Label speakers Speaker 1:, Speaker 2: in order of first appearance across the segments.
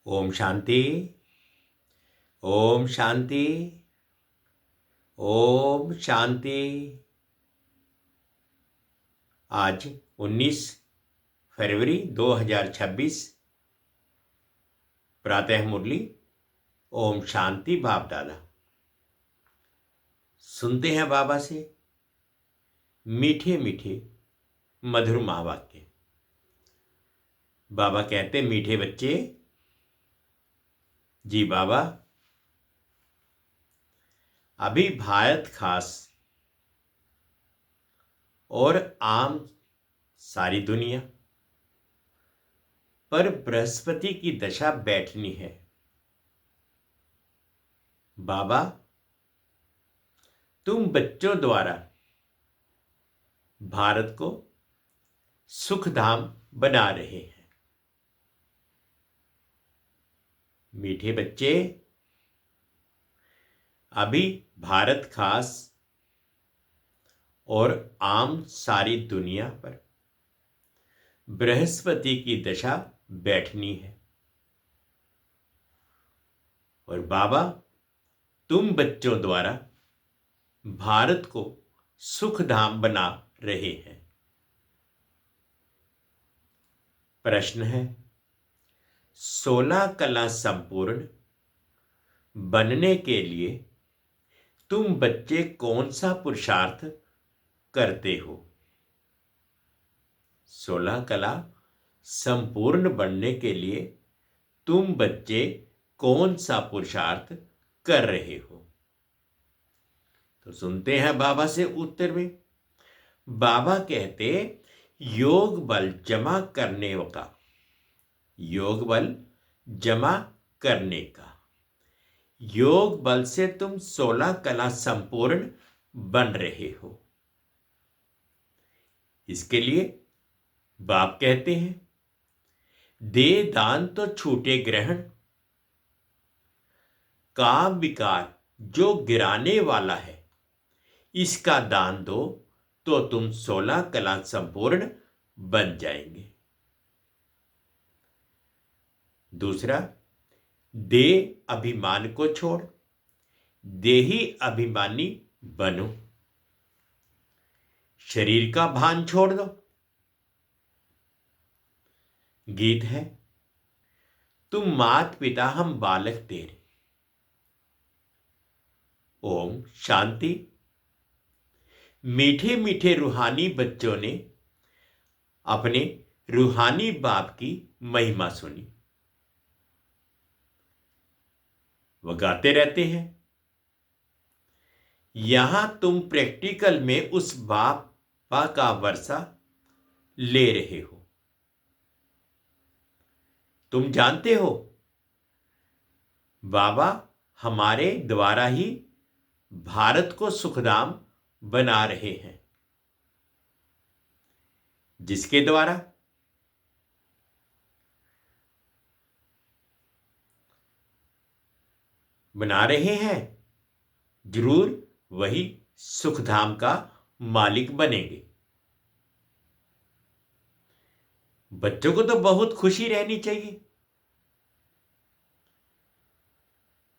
Speaker 1: ओम शांति। ओम शांति। ओम शांति। आज 19 फरवरी 2026 प्रातः मुरली। ओम शांति। बाप दादा सुनते हैं बाबा से मीठे मीठे मधुर महावाक्य। बाबा कहते, मीठे बच्चे। जी बाबा, अभी भारत खास और आम सारी दुनिया पर बृहस्पति की दशा बैठनी है। बाबा, तुम बच्चों द्वारा भारत को सुखधाम बना रहे हैं। मीठे बच्चे, अभी भारत खास और आम सारी दुनिया पर बृहस्पति की दशा बैठनी है। और बाबा, तुम बच्चों द्वारा भारत को सुखधाम बना रहे हैं। प्रश्न है, 16 कला संपूर्ण बनने के लिए तुम बच्चे कौन सा पुरुषार्थ करते हो? 16 कला संपूर्ण बनने के लिए तुम बच्चे कौन सा पुरुषार्थ कर रहे हो? तो सुनते हैं बाबा से उत्तर में। बाबा कहते, योग बल जमा करने का, योग बल जमा करने का, योग बल से तुम 16 कला संपूर्ण बन रहे हो। इसके लिए बाप कहते हैं, दे दान तो छूटे ग्रहण, काम विकार जो गिराने वाला है इसका दान दो तो तुम 16 कला संपूर्ण बन जाएंगे। दूसरा, दे अभिमान को छोड़ देही अभिमानी बनो। शरीर का भान छोड़ दो। गीत है, तुम मात पिता हम बालक तेरे। ओम शांति। मीठे मीठे रूहानी बच्चों ने अपने रूहानी बाप की महिमा सुनी। वह गाते रहते हैं, यहां तुम प्रैक्टिकल में उस बापा का वर्षा ले रहे हो। तुम जानते हो, बाबा हमारे द्वारा ही भारत को सुखधाम बना रहे हैं। जिसके द्वारा बना रहे हैं, जरूर वही सुखधाम का मालिक बनेंगे। बच्चों को तो बहुत खुशी रहनी चाहिए।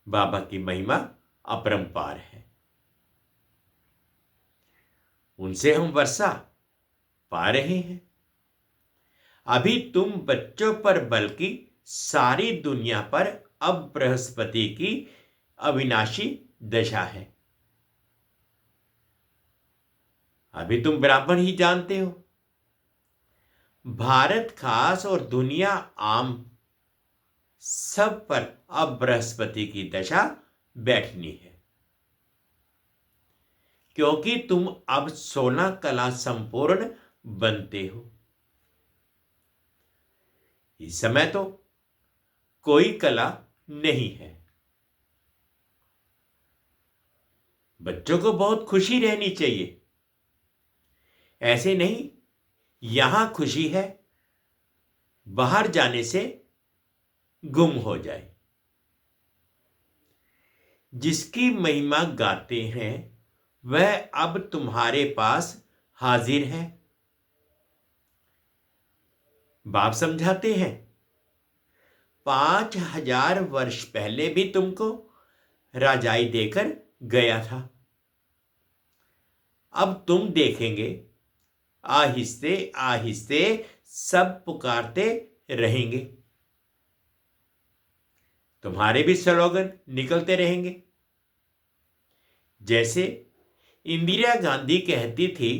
Speaker 1: बाबा की महिमा अपरंपार है। उनसे हम वर्षा पा रहे हैं। अभी तुम बच्चों पर बल्कि सारी दुनिया पर अब बृहस्पति की अविनाशी दशा है। अभी तुम बराबर ही जानते हो, भारत खास और दुनिया आम सब पर अब बृहस्पति की दशा बैठनी है। क्योंकि तुम अब 16 कला संपूर्ण बनते हो। इस समय तो कोई कला नहीं है। बच्चों को बहुत खुशी रहनी चाहिए। ऐसे नहीं, यहां खुशी है, बाहर जाने से गुम हो जाए। जिसकी महिमा गाते हैं वह अब तुम्हारे पास हाजिर है। बाप समझाते हैं, 5,000 वर्ष पहले भी तुमको राजाई देकर गया था। अब तुम देखेंगे आहिस्ते आहिस्ते सब पुकारते रहेंगे, तुम्हारे भी स्लोगन निकलते रहेंगे। जैसे इंदिरा गांधी कहती थी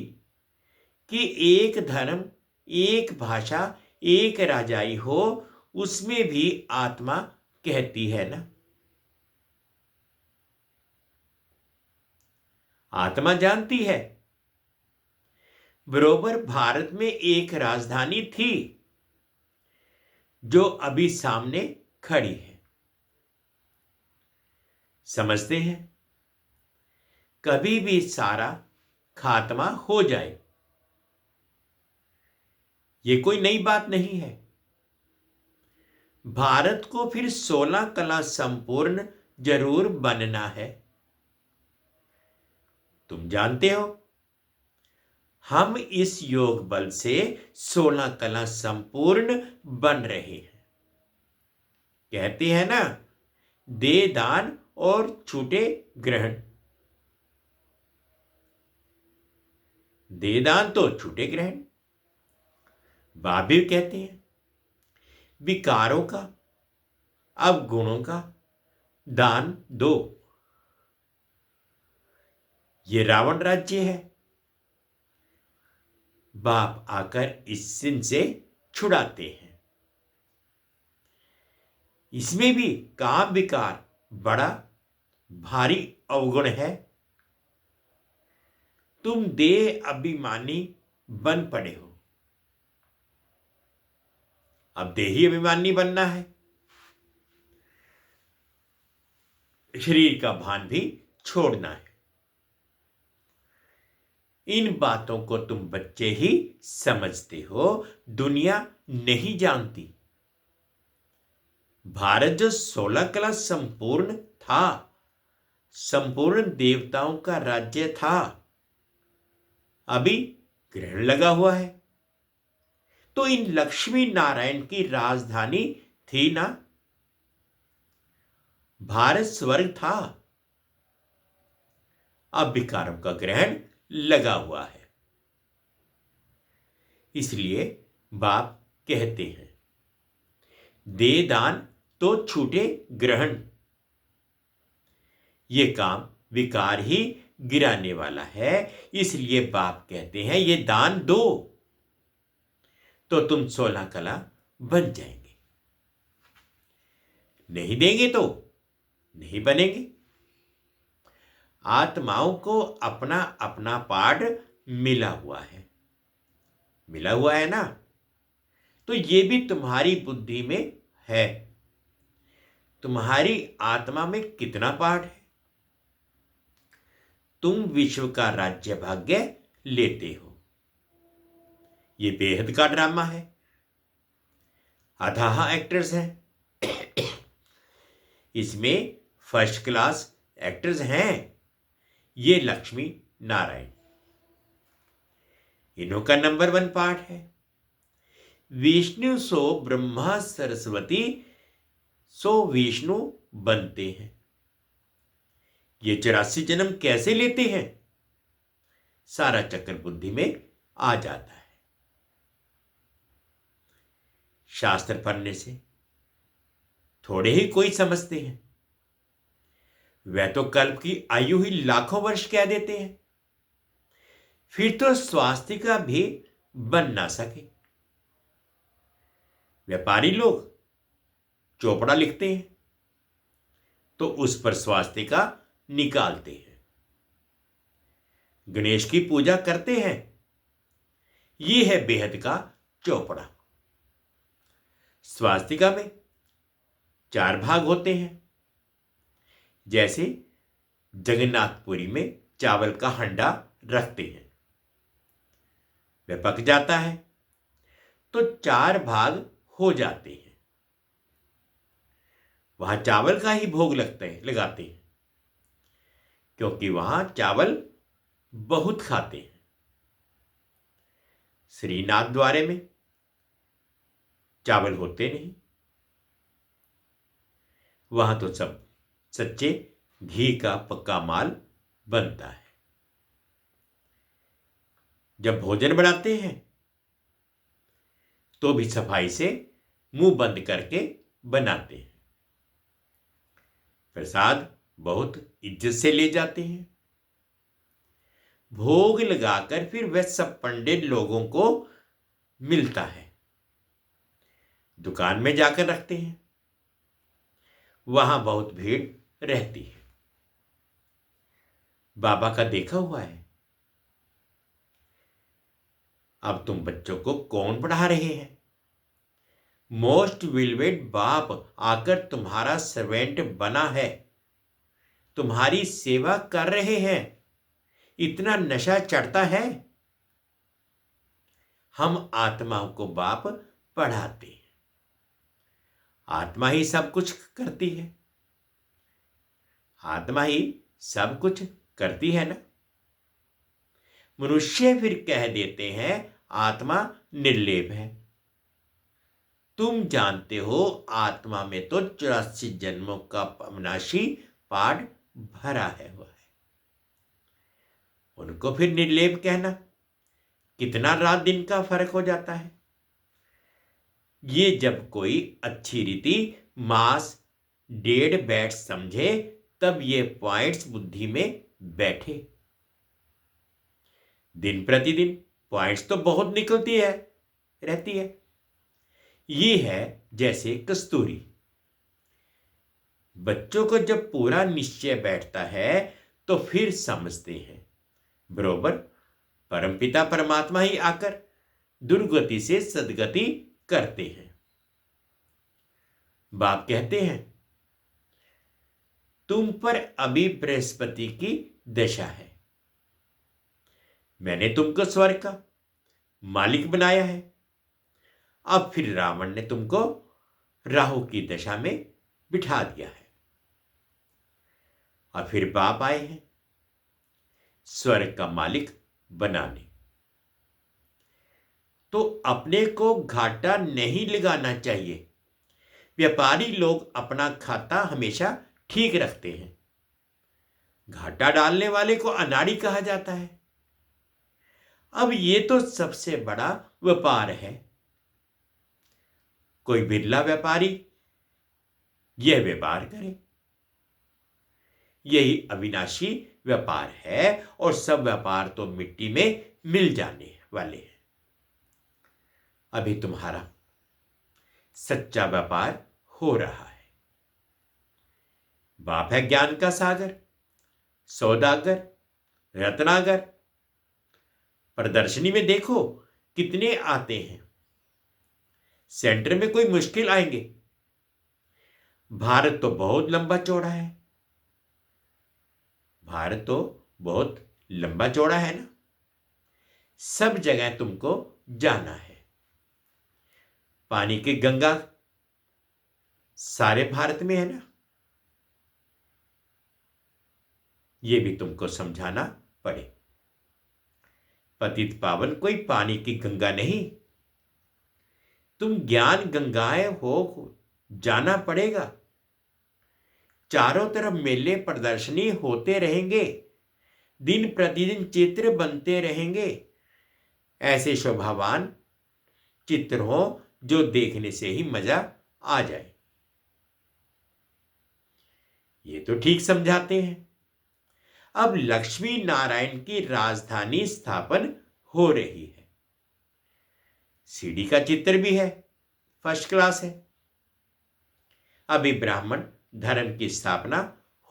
Speaker 1: कि एक धर्म, एक भाषा, एक राजाई हो, उसमें भी आत्मा कहती है ना। आत्मा जानती है बरोबर भारत में एक राजधानी थी जो अभी सामने खड़ी है। समझते हैं कभी भी सारा खात्मा हो जाए, ये कोई नई बात नहीं है। भारत को फिर 16 कला संपूर्ण जरूर बनना है। तुम जानते हो हम इस योग बल से 16 कला संपूर्ण बन रहे हैं। कहते हैं ना, दे दान और छूटे ग्रहण। दे दान तो छूटे ग्रहण। बाबीर कहते हैं विकारों का, अब गुणों का दान दो। ये रावण राज्य है, बाप आकर इस सिन से छुड़ाते हैं। इसमें भी काम विकार बड़ा भारी अवगुण है। तुम देह अभिमानी बन पड़े हो। अब देही अभिमानी बनना है, शरीर का भान भी छोड़ना है। इन बातों को तुम बच्चे ही समझते हो, दुनिया नहीं जानती। भारत जो 16 कला संपूर्ण था, संपूर्ण देवताओं का राज्य था, अभी ग्रहण लगा हुआ है। तो इन लक्ष्मी नारायण की राजधानी थी ना। भारत स्वर्ग था, अब विकारों का ग्रहण लगा हुआ है। इसलिए बाप कहते हैं दे दान तो छूटे ग्रहण। ये काम विकार ही गिराने वाला है। इसलिए बाप कहते हैं ये दान दो तो तुम 16 कला बन जाएंगे, नहीं देंगे तो नहीं बनेंगे। आत्माओं को अपना अपना पार्ट मिला हुआ है, मिला हुआ है ना। तो ये भी तुम्हारी बुद्धि में है। तुम्हारी आत्मा में कितना पार्ट है? तुम विश्व का राज्य भाग्य लेते हो। ये बेहद का ड्रामा है, अथाह एक्टर्स हैं। इसमें फर्स्ट क्लास एक्टर्स हैं ये लक्ष्मी नारायण। इन्हों का नंबर 1 पार्ट है। विष्णु सो ब्रह्मा सरस्वती सो विष्णु बनते हैं। ये 84 जन्म कैसे लेते हैं? सारा चक्र बुद्धि में आ जाता है शास्त्र पढ़ने से। थोड़े ही कोई समझते हैं, वह तो कल्प की आयु ही लाखों वर्ष कह देते हैं। फिर तो स्वास्तिका भी बन ना सके। व्यापारी लोग चोपड़ा लिखते हैं तो उस पर स्वास्तिका निकालते हैं। गणेश की पूजा करते हैं, यह है बेहद का चोपड़ा। स्वास्तिका में 4 भाग होते हैं। जैसे जगन्नाथपुरी में चावल का हंडा रखते हैं, वह पक जाता है तो 4 भाग हो जाते हैं। वहां चावल का ही भोग लगाते हैं, क्योंकि वहां चावल बहुत खाते हैं। श्रीनाथ द्वारे में चावल होते नहीं, वहां तो सब सच्चे घी का पक्का माल बनता है। जब भोजन बनाते हैं तो भी सफाई से मुंह बंद करके बनाते हैं। प्रसाद बहुत इज्जत से ले जाते हैं। भोग लगाकर फिर वह सब पंडित लोगों को मिलता है। दुकान में जाकर रखते हैं। वहां बहुत भीड़ रहती है। बाबा का देखा हुआ है। अब तुम बच्चों को कौन पढ़ा रहे हैं? मोस्ट विलवेड बाप आकर तुम्हारा सर्वेंट बना है, तुम्हारी सेवा कर रहे हैं। इतना नशा चढ़ता है। हम आत्माओं को बाप पढ़ाते हैं। आत्मा ही सब कुछ करती है। आत्मा ही सब कुछ करती है ना। मनुष्य फिर कह देते हैं आत्मा निर्लेप है। तुम जानते हो आत्मा में तो 84 जन्मों का अविनाशी पाठ भरा है हुआ है। उनको फिर निर्लेप कहना, कितना रात दिन का फर्क हो जाता है। ये जब कोई अच्छी रीति मास डेढ़ बैठ समझे तब ये पॉइंट्स बुद्धि में बैठे। दिन प्रतिदिन पॉइंट्स तो बहुत निकलती है रहती है। ये है जैसे कस्तूरी। बच्चों को जब पूरा निश्चय बैठता है तो फिर समझते हैं बरोबर परमपिता परमात्मा ही आकर दुर्गति से सदगति करते हैं। बाप कहते हैं तुम पर अभी बृहस्पति की दशा है। मैंने तुमको स्वर्ग का मालिक बनाया है। अब फिर रावण ने तुमको राहु की दशा में बिठा दिया है। और फिर बाप आए हैं स्वर्ग का मालिक बनाने। तो अपने को घाटा नहीं लगाना चाहिए। व्यापारी लोग अपना खाता हमेशा ठीक रखते हैं। घाटा डालने वाले को अनाड़ी कहा जाता है। अब ये तो सबसे बड़ा व्यापार है। कोई बिरला व्यापारी यह व्यापार करे। यही अविनाशी व्यापार है और सब व्यापार तो मिट्टी में मिल जाने वाले हैं। अभी तुम्हारा सच्चा व्यापार हो रहा है। बाप है ज्ञान का सागर, सौदागर, रत्नागर। प्रदर्शनी में देखो कितने आते हैं। सेंटर में कोई मुश्किल आएंगे। भारत तो बहुत लंबा चौड़ा है। भारत तो बहुत लंबा चौड़ा है ना। सब जगह तुमको जाना है। पानी की गंगा सारे भारत में है ना। यह भी तुमको समझाना पड़े। पतित पावन कोई पानी की गंगा नहीं। तुम ज्ञान गंगाएं हो जाना पड़ेगा। चारों तरफ मेले प्रदर्शनी होते रहेंगे। दिन प्रतिदिन चित्र बनते रहेंगे। ऐसे शोभावान चित्र हो जो देखने से ही मजा आ जाए। ये तो ठीक समझाते हैं। अब लक्ष्मी नारायण की राजधानी स्थापन हो रही है। सीढ़ी का चित्र भी है, फर्स्ट क्लास है। अभी ब्राह्मण धर्म की स्थापना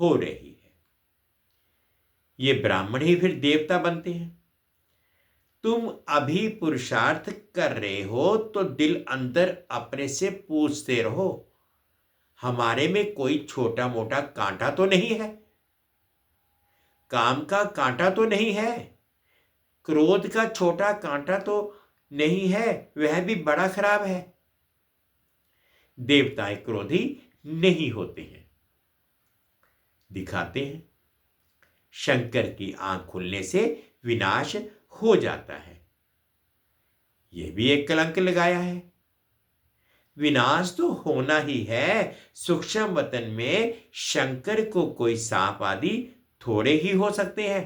Speaker 1: हो रही है। ये ब्राह्मण ही फिर देवता बनते हैं। तुम अभी पुरुषार्थ कर रहे हो तो दिल अंदर अपने से पूछते रहो हमारे में कोई छोटा मोटा कांटा तो नहीं है। काम का कांटा तो नहीं है। क्रोध का छोटा कांटा तो नहीं है, वह भी बड़ा खराब है। देवताएं क्रोधी नहीं होते हैं। दिखाते हैं शंकर की आंख खुलने से विनाश हो जाता है। यह भी एक कलंक लगाया है। विनाश तो होना ही है। सूक्ष्म वतन में शंकर को कोई सांप आदि थोड़े ही हो सकते हैं।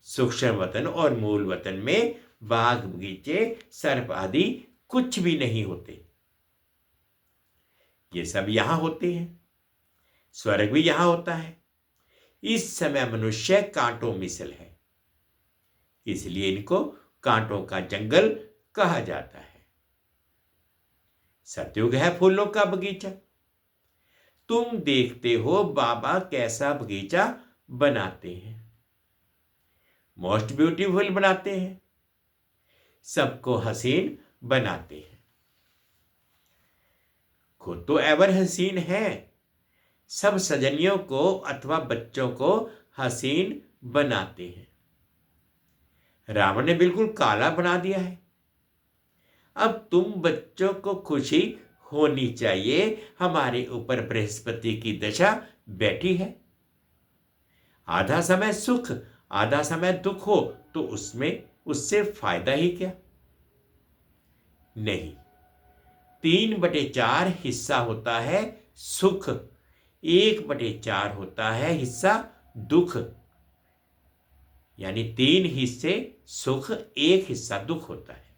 Speaker 1: सूक्ष्म वतन और मूल वतन में बाग बगीचे सर्प आदि कुछ भी नहीं होते। ये सब यहां होते हैं। स्वर्ग भी यहां होता है। इस समय मनुष्य कांटों मिसल है, इसलिए इनको कांटों का जंगल कहा जाता है। सतयुग है फूलों का बगीचा। तुम देखते हो बाबा कैसा बगीचा बनाते हैं। मोस्ट ब्यूटीफुल बनाते हैं, सबको हसीन बनाते हैं। खुद तो एवर हसीन है, सब सजनियों को अथवा बच्चों को हसीन बनाते हैं। रावण ने बिल्कुल काला बना दिया है। अब तुम बच्चों को खुशी होनी चाहिए, हमारे ऊपर बृहस्पति की दशा बैठी है। आधा समय सुख आधा समय दुख हो तो उससे फायदा ही क्या। नहीं, 3/4 हिस्सा होता है सुख, 1/4 होता है हिस्सा दुख। यानी 3 हिस्से सुख, 1 हिस्सा दुख होता है।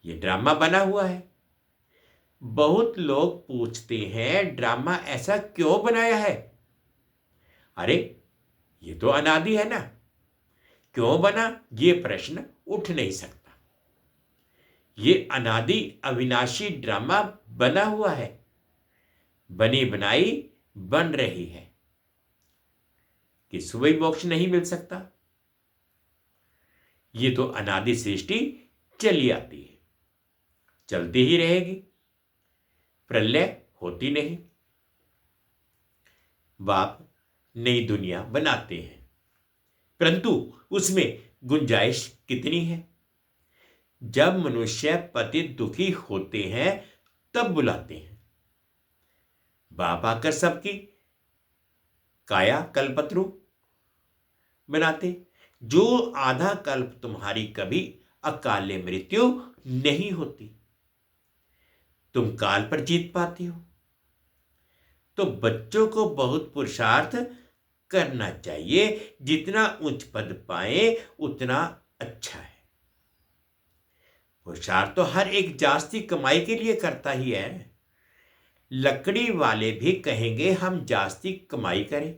Speaker 1: ये ड्रामा बना हुआ है। बहुत लोग पूछते हैं ड्रामा ऐसा क्यों बनाया है। अरे ये तो अनादि है ना, क्यों बना ये प्रश्न उठ नहीं सकता। ये अनादि अविनाशी ड्रामा बना हुआ है, बनी बनाई बन रही है कि सुबह मोक्ष नहीं मिल सकता। ये तो अनादि सृष्टि चली आती है, चलती ही रहेगी, प्रलय होती नहीं। बाप नई दुनिया बनाते हैं, परंतु उसमें गुंजाइश कितनी है। जब मनुष्य पतित दुखी होते हैं तब बुलाते हैं। बाप आकर सबकी काया कल्पत्रु बनाते। जो आधा कल्प तुम्हारी कभी अकाले मृत्यु नहीं होती, तुम काल पर जीत पाती हो। तो बच्चों को बहुत पुरुषार्थ करना चाहिए, जितना उच्च पद पाए उतना अच्छा है। पुरुषार्थ तो हर एक जास्ती कमाई के लिए करता ही है। लकड़ी वाले भी कहेंगे हम जास्ती कमाई करें।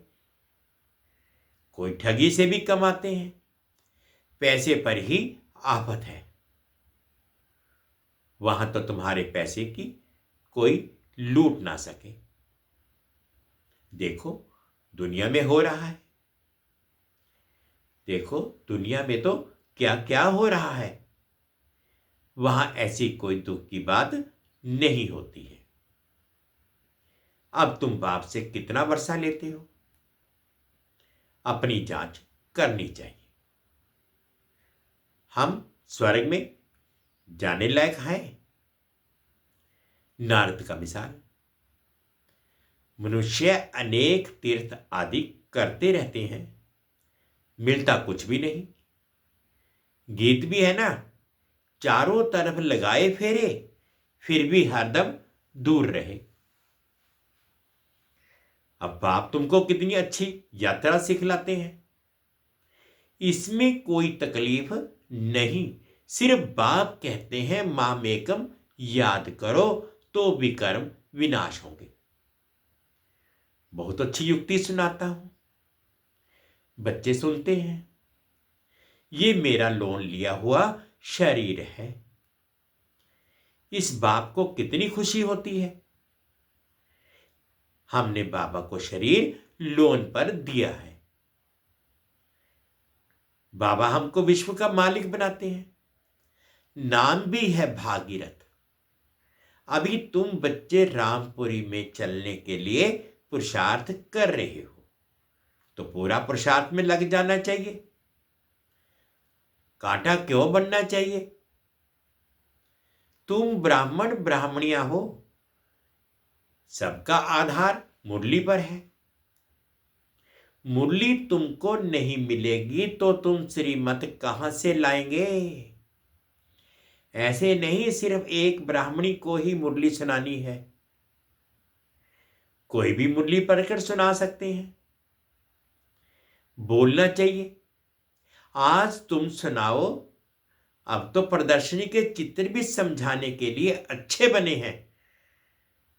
Speaker 1: कोई ठगी से भी कमाते हैं, पैसे पर ही आफत है। वहां तो तुम्हारे पैसे की कोई लूट ना सके। देखो दुनिया में हो रहा है, देखो दुनिया में तो क्या क्या हो रहा है। वहां ऐसी कोई दुख की बात नहीं होती है। अब तुम बाप से कितना वर्षा लेते हो, अपनी जांच करनी चाहिए। हम स्वर्ग में जाने लायक हैं। नारद का मिसाल, मनुष्य अनेक तीर्थ आदि करते रहते हैं, मिलता कुछ भी नहीं। गीत भी है ना, चारों तरफ लगाए फेरे फिर भी हरदम दूर रहे। अब बाप तुमको कितनी अच्छी यात्रा सिखलाते हैं, इसमें कोई तकलीफ नहीं। सिर्फ बाप कहते हैं माम एकम याद करो तो भी कर्म विनाश होंगे। बहुत अच्छी युक्ति सुनाता हूं, बच्चे सुनते हैं। ये मेरा लोन लिया हुआ शरीर है। इस बाप को कितनी खुशी होती है, हमने बाबा को शरीर लोन पर दिया है। बाबा हमको विश्व का मालिक बनाते हैं। नाम भी है भागीरथ। अभी तुम बच्चे रामपुरी में चलने के लिए पुरुषार्थ कर रहे हो, तो पूरा पुरुषार्थ में लग जाना चाहिए। कांटा क्यों बनना चाहिए। तुम ब्राह्मण ब्राह्मणिया हो, सबका आधार मुरली पर है। मुरली तुमको नहीं मिलेगी तो तुम श्रीमत कहां से लाएंगे। ऐसे नहीं सिर्फ एक ब्राह्मणी को ही मुरली सुनानी है, कोई भी मुरली पढ़कर सुना सकते हैं। बोलना चाहिए, आज तुम सुनाओ। अब तो प्रदर्शनी के चित्र भी समझाने के लिए अच्छे बने हैं।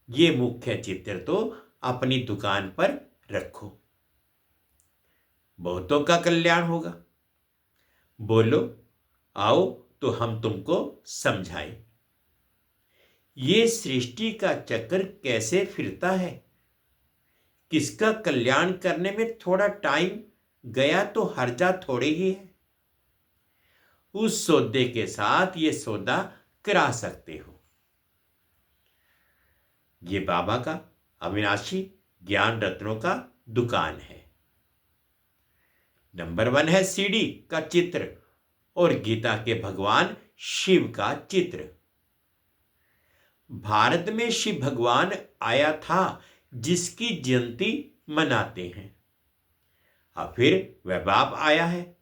Speaker 1: ये मुख्य चित्र तो अपनी दुकान पर रखो, बहुतों का कल्याण होगा। बोलो, आओ तो हम तुमको समझाएं। ये सृष्टि का चक्र कैसे फिरता है, किसका कल्याण करने में थोड़ा टाइम गया तो हर्जा थोड़े ही है। उस सौदे के साथ ये सौदा करा सकते हो। ये बाबा का अविनाशी ज्ञान रत्नों का दुकान है। नंबर 1 है सीडी का चित्र और गीता के भगवान शिव का चित्र। भारत में शिव भगवान आया था जिसकी जयंती मनाते हैं। अब फिर वह बाप आया है,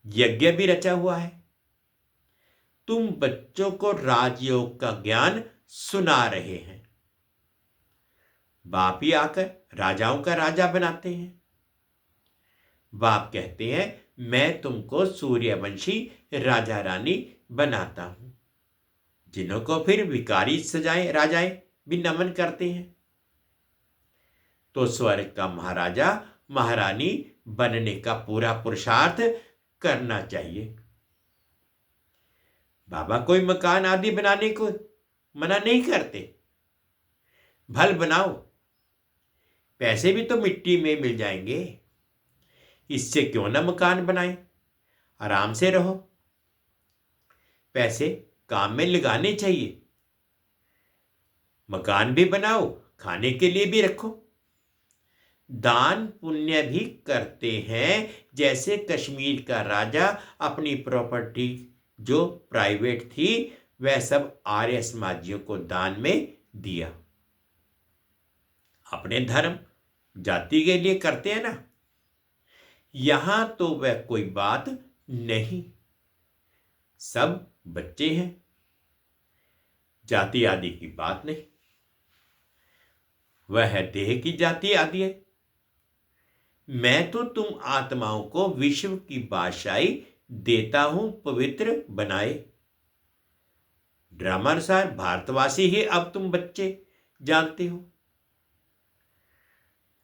Speaker 1: यज्ञ भी रचा हुआ है। तुम बच्चों को राजयोग का ज्ञान सुना रहे हैं। बाप ही आकर राजाओं का राजा बनाते हैं। बाप कहते हैं मैं तुमको सूर्यवंशी राजा रानी बनाता हूं, जिन्हों को फिर विकारी सजाए राजाएं भी नमन करते हैं। तो स्वर्ग का महाराजा महारानी बनने का पूरा पुरुषार्थ करना चाहिए। बाबा कोई मकान आदि बनाने को मना नहीं करते, भल बनाओ, पैसे भी तो मिट्टी में मिल जाएंगे। इससे क्यों ना मकान बनाए, आराम से रहो। पैसे काम में लगाने चाहिए। मकान भी बनाओ, खाने के लिए भी रखो। दान पुण्य भी करते हैं, जैसे कश्मीर का राजा अपनी प्रॉपर्टी जो प्राइवेट थी वह सब आर्य समाजियों को दान में दिया। अपने धर्म जाति के लिए करते हैं ना। यहां तो वह कोई बात नहीं, सब बच्चे हैं, जाति आदि की बात नहीं। वह देह की जाति आदि है। मैं तो तुम आत्माओं को विश्व की बादशाही देता हूं, पवित्र बनाए। ड्रामानुसार भारतवासी ही अब तुम बच्चे जानते हो।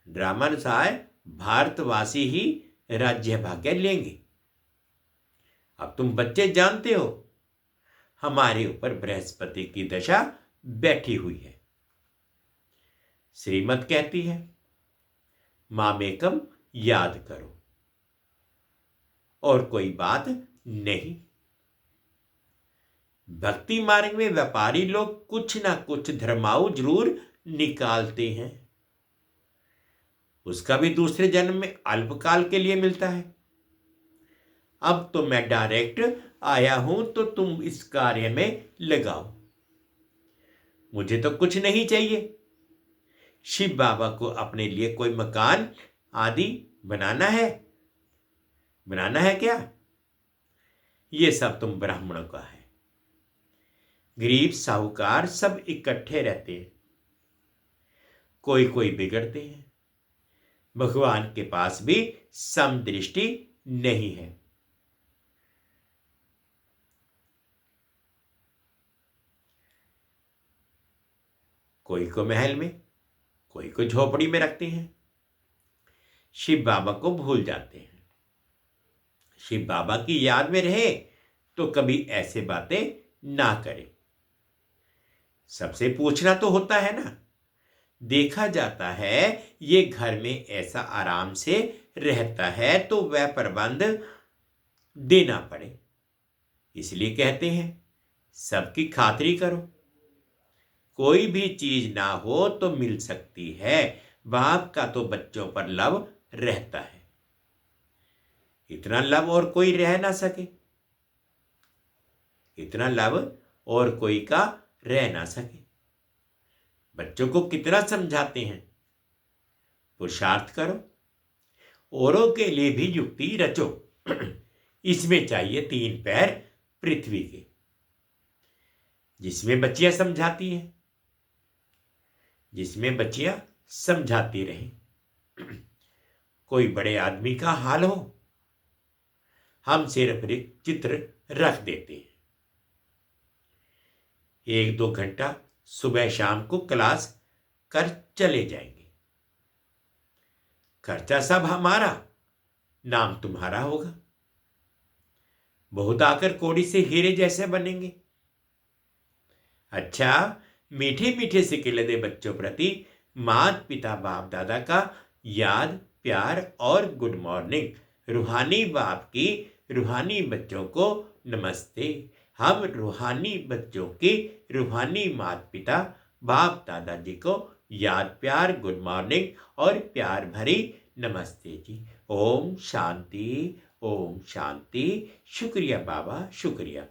Speaker 1: ड्रामानुसार भारतवासी ही राज्य भाग्य लेंगे। अब तुम बच्चे जानते हो हमारे ऊपर बृहस्पति की दशा बैठी हुई है। श्रीमत कहती है मामेकम याद करो, और कोई बात नहीं। भक्ति मार्ग में व्यापारी लोग कुछ ना कुछ धर्माऊ जरूर निकालते हैं, उसका भी दूसरे जन्म में अल्पकाल के लिए मिलता है। अब तो मैं डायरेक्ट आया हूं तो तुम इस कार्य में लगाओ। मुझे तो कुछ नहीं चाहिए। शिव बाबा को अपने लिए कोई मकान आदि बनाना है क्या? ये सब तुम ब्राह्मणों का है। गरीब साहूकार सब इकट्ठे रहते हैं, कोई कोई बिगड़ते हैं। भगवान के पास भी समदृष्टि नहीं है। कोई को महल में, कोई को झोपड़ी में रखते हैं। शिव बाबा को भूल जाते हैं। शिव बाबा की याद में रहे तो कभी ऐसे बातें ना करें। सबसे पूछना तो होता है ना। देखा जाता है ये घर में ऐसा आराम से रहता है तो वह प्रबंध देना पड़े। इसलिए कहते हैं सबकी खातिरी करो। कोई भी चीज ना हो तो मिल सकती है। बाप का तो बच्चों पर लव रहता है, इतना लव और कोई रह ना सके, इतना लव और कोई का रह ना सके। बच्चों को कितना समझाते हैं, पुरुषार्थ करो, औरों के लिए भी युक्ति रचो। इसमें चाहिए 3 पैर पृथ्वी के। जिसमें बच्चियां समझाती हैं, जिसमें बच्चियां समझाती रहें। कोई बड़े आदमी का हाल हो, हम सिर्फ एक चित्र रख देते हैं। 1-2 घंटा सुबह शाम को क्लास कर चले जाएंगे। खर्चा सब हमारा, नाम तुम्हारा होगा। बहुत आकर कोड़ी से हीरे जैसे बनेंगे। अच्छा, मीठे मीठे से खिलते बच्चों प्रति माता पिता बाप दादा का याद, प्यार और गुड मॉर्निंग। रूहानी बाप की रूहानी बच्चों को नमस्ते। हम रूहानी बच्चों की रूहानी माता पिता बाप दादाजी को याद, प्यार, गुड मॉर्निंग और प्यार भरी नमस्ते जी। ओम शांति, ओम शांति। शुक्रिया बाबा, शुक्रिया।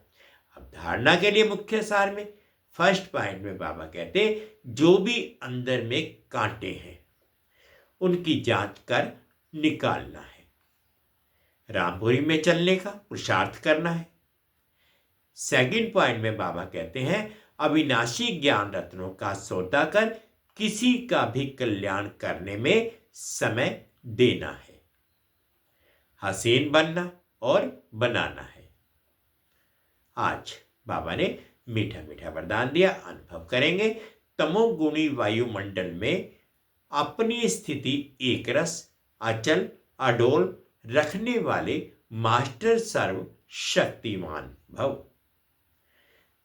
Speaker 1: अब धारणा के लिए मुख्य सार में फर्स्ट पॉइंट में बाबा कहते, जो भी अंदर में कांटे हैं उनकी जांच कर निकालना है। रामपुरी में चलने का पुरुषार्थ करना है। सेकंड पॉइंट में बाबा कहते हैं, अविनाशी ज्ञान रत्नों का सौदा कर किसी का भी कल्याण करने में समय देना है। हसीन बनना और बनाना है। आज बाबा ने मीठा मीठा वरदान दिया, अनुभव करेंगे। तमोगुणी वायुमंडल में अपनी स्थिति एक रस, अचल, अडोल रखने वाले मास्टर सर्व शक्तिमान भव।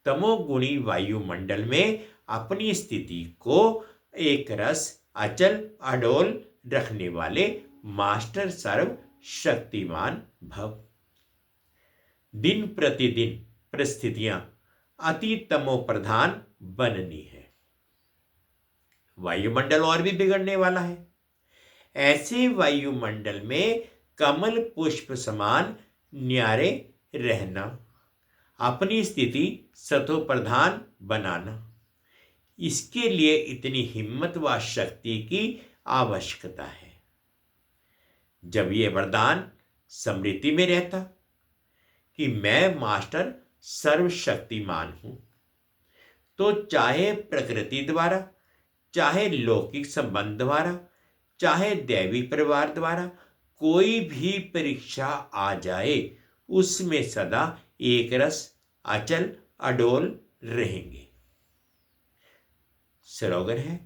Speaker 1: तमोगुणी वायुमंडल में अपनी स्थिति को एक रस, अचल, अडोल रखने वाले मास्टर सर्व शक्तिमान भव। दिन प्रतिदिन परिस्थितियां अति तमो प्रधान बननी है। वायुमंडल और भी बिगड़ने वाला है। ऐसे वायुमंडल में कमल पुष्प समान न्यारे रहना, अपनी स्थिति सतो प्रधान बनाना, इसके लिए इतनी हिम्मत व शक्ति की आवश्यकता है। जब ये वरदान स्मृति में रहता कि मैं मास्टर सर्वशक्तिमान हूं, तो चाहे प्रकृति द्वारा, चाहे लौकिक संबंध द्वारा, चाहे दैवी परिवार द्वारा कोई भी परीक्षा आ जाए, उसमें सदा एक रस, अचल, अडोल रहेंगे। स्लोगन है,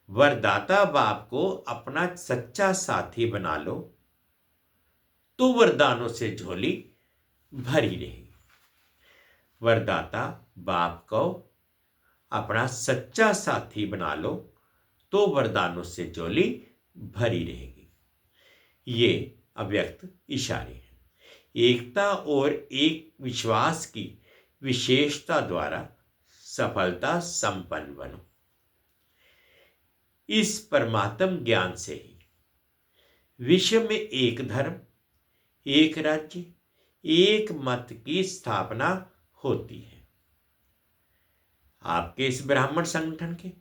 Speaker 1: वरदाता बाप को अपना सच्चा साथी बना लो तो वरदानों से झोली भरी रहेगी। वरदाता बाप को अपना सच्चा साथी बना लो तो वरदानों से झोली भरी रहेगी। ये अव्यक्त इशारे हैं। एकता और एक विश्वास की विशेषता द्वारा सफलता संपन्न बनो। इस परमात्म ज्ञान से ही विश्व में एक धर्म, एक राज्य, एक मत की स्थापना होती है। आपके इस ब्राह्मण संगठन के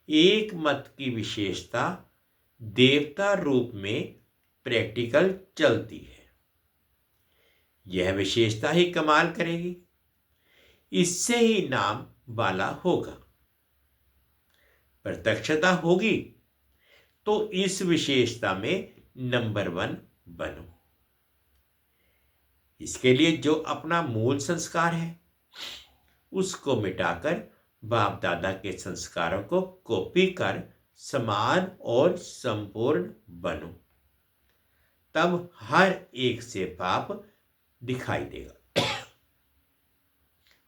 Speaker 1: एक मत की विशेषता देवता रूप में प्रैक्टिकल चलती है। यह विशेषता ही कमाल करेगी, इससे ही नाम वाला होगा। प्रत्यक्षता होगी तो इस विशेषता में नंबर 1 बनो। इसके लिए जो अपना मूल संस्कार है उसको मिटाकर बाप दादा के संस्कारों को कॉपी कर समान और संपूर्ण बनो। तब हर एक से पाप दिखाई देगा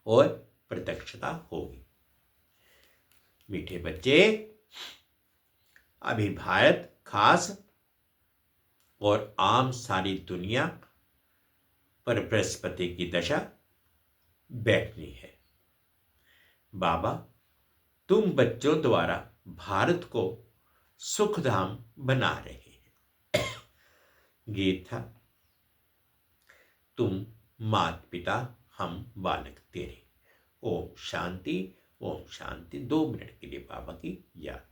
Speaker 1: और प्रत्यक्षता होगी। मीठे बच्चे, अभी भारत खास और आम सारी दुनिया पर बृहस्पति की दशा बैठनी है। बाबा तुम बच्चों द्वारा भारत को सुखधाम बना रहे हैं। गीत था, तुम माता पिता हम बालक तेरे। ओम शांति, ओम शांति। 2 मिनट के लिए बाबा की याद।